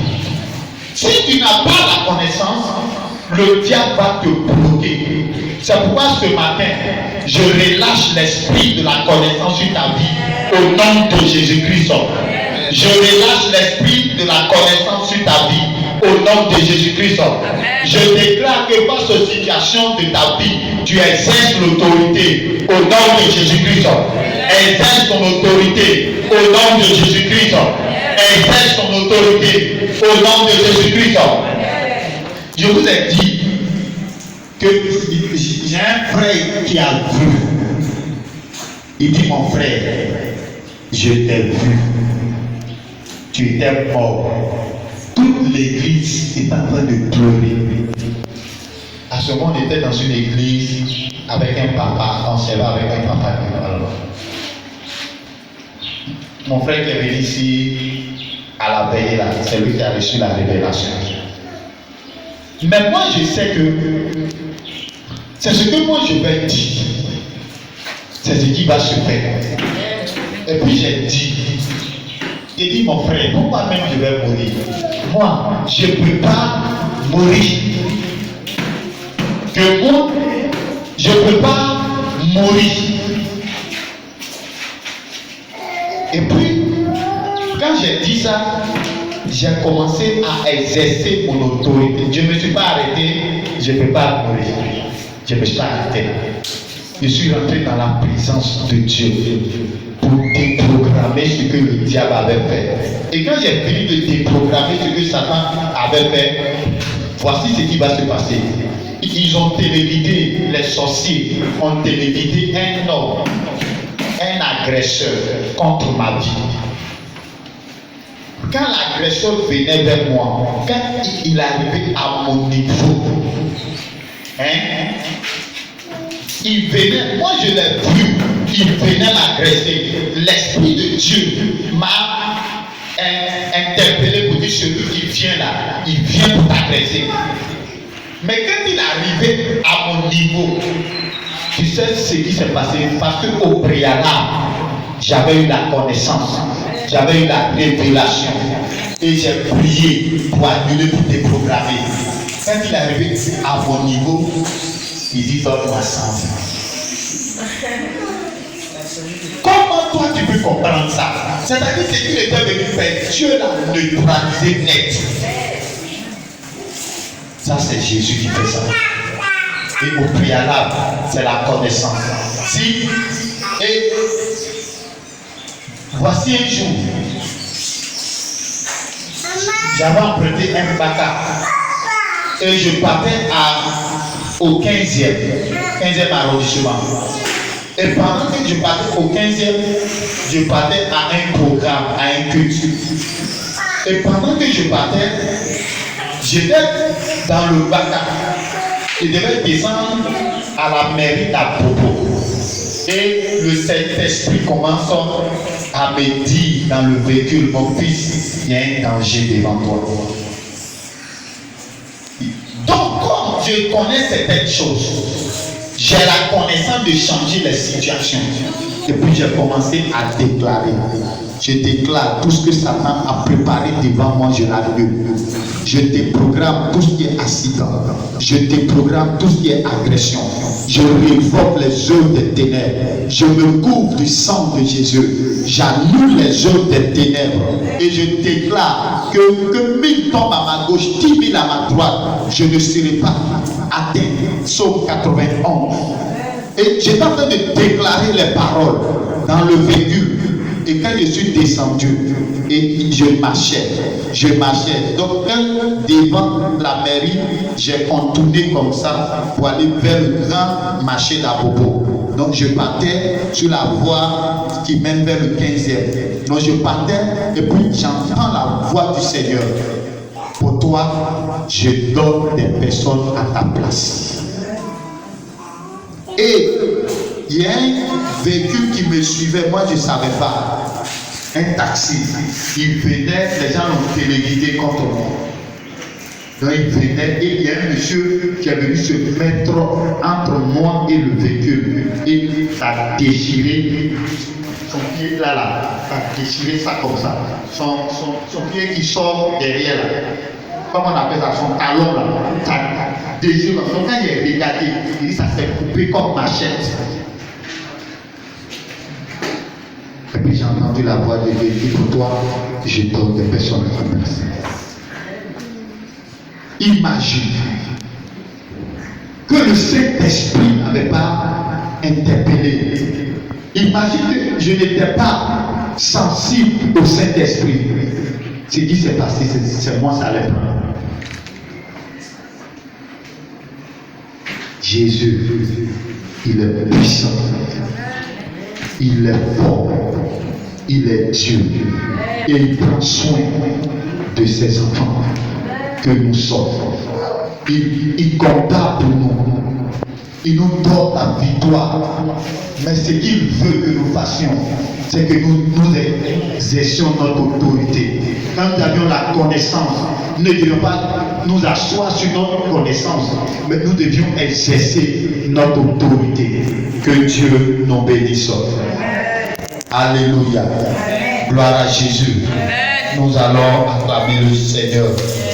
Si tu n'as pas la connaissance, le diable va te bloquer. C'est pourquoi ce matin, je relâche l'esprit de la connaissance sur ta vie au nom de Jésus-Christ. Je relâche l'esprit de la connaissance sur ta vie au nom de Jésus-Christ. Je déclare que face aux situations de ta vie, tu exerces l'autorité au nom de Jésus-Christ. Exerce ton autorité au nom de Jésus-Christ. Exerce ton autorité au nom de Jésus-Christ. Je vous ai dit que j'ai un frère qui a vu. Il dit, mon frère, je t'ai vu. Tu étais mort. Toute l'église est en train de pleurer. À ce moment, on était dans une église avec un papa, on s'est va avec un papa. Mon frère qui est venu ici à la veille là, c'est lui qui a reçu la révélation. Mais moi, je sais que c'est ce que moi je vais dire. C'est ce qui va se faire. Et puis j'ai dit, mon frère, pourquoi même je vais mourir? Moi, je ne peux pas mourir. Que moi, je ne peux pas mourir. Et puis, quand j'ai dit ça, j'ai commencé à exercer mon autorité. Je ne me suis pas arrêté, je ne peux pas mourir. Je ne me suis pas arrêté. Je suis rentré dans la présence de Dieu pour déprogrammer ce que le diable avait fait. Et quand j'ai fini de déprogrammer ce que Satan avait fait, voici ce qui va se passer. ils ont télévidé, les sorciers ont télévidé un homme, un agresseur contre ma vie. Quand l'agresseur venait vers moi, quand il arrivait à mon niveau, il venait, moi je l'ai vu, il venait m'agresser. L'Esprit de Dieu m'a interpellé pour dire celui qui vient là, il vient pour t'agresser. Mais quand il arrivait à mon niveau, tu sais ce qui s'est passé? Parce qu'au préalable, j'avais eu la connaissance, j'avais eu la révélation et j'ai prié pour annuler, pour déprogrammer. Quand il est arrivé à mon niveau, il dit donne-moi 100 francs. Comment toi tu peux comprendre ça? C'est-à-dire que qu'il était venu faire, Dieu l'a neutralisé net. Ça c'est Jésus qui fait ça. Et au préalable, c'est la connaissance. Si, et voici un jour, j'avais emprunté un baka et je partais au 15e arrondissement. Et pendant que je partais au 15e, je partais à un programme, à un culte. Et pendant que je partais, j'étais dans le baka. Je devais descendre à la mairie d'Abobo. Et le Saint-Esprit commence à me dire dans le véhicule, mon fils, il y a un danger devant toi. Donc, comme je connais certaines choses, j'ai la connaissance de changer les situations. Et puis j'ai commencé à déclarer. Je déclare tout ce que Satan a préparé devant moi, je l'annule. Je déprogramme tout ce qui est accident. Je déprogramme tout ce qui est agression. Je révoque les œuvres des ténèbres. Je me couvre du sang de Jésus. J'annule les œuvres des ténèbres. Et je déclare que 1000 tombent à ma gauche, 10 000 à ma droite, je ne serai pas atteint. Psaume 91. Et j'étais en train de déclarer les paroles dans le véhicule. Et quand je suis descendu, et je marchais. Donc, devant la mairie, j'ai contourné comme ça pour aller vers le grand marché d'Abobo. Donc, je partais sur la voie qui mène vers le 15e. Donc, je partais et puis j'entends la voix du Seigneur. Pour toi, je donne des personnes à ta place. Et il y a un véhicule qui me suivait, moi je ne savais pas. Un taxi. Il venait, les gens l'ont téléguidé contre moi. Donc il venait et il y a un monsieur qui est venu se mettre entre moi et le véhicule. Et ça a déchiré son pied là. Ça a déchiré ça comme ça. Son pied qui sort derrière là. Comment on appelle ça? Son talon là. Ça a déchiré. Donc quand il est regardé, il dit ça s'est coupé comme machette. Et puis j'ai entendu la voix de Dieu dire pour toi, je donne des personnes à ta place. Imagine que le Saint-Esprit n'avait pas interpellé. Imagine que je n'étais pas sensible au Saint-Esprit. Ce qui s'est passé, c'est moi, ça allait prendre. Jésus, il est puissant. Il est fort, il est Dieu et il prend soin de ses enfants que nous sommes. Il compta pour nous, il nous donne la victoire. Mais ce qu'il veut que nous fassions, c'est que nous exercions notre autorité. Quand nous avions la connaissance, nous ne devions pas nous asseoir sur notre connaissance, mais nous devions exercer notre autorité. Que Dieu nous bénisse. Alléluia. Gloire à Jésus. Nous allons acclamer le Seigneur.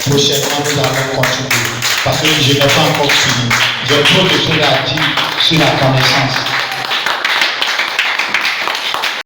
Prochainement, nous allons continuer. Parce que je n'ai pas encore fini. J'ai trop de choses à dire sur la connaissance.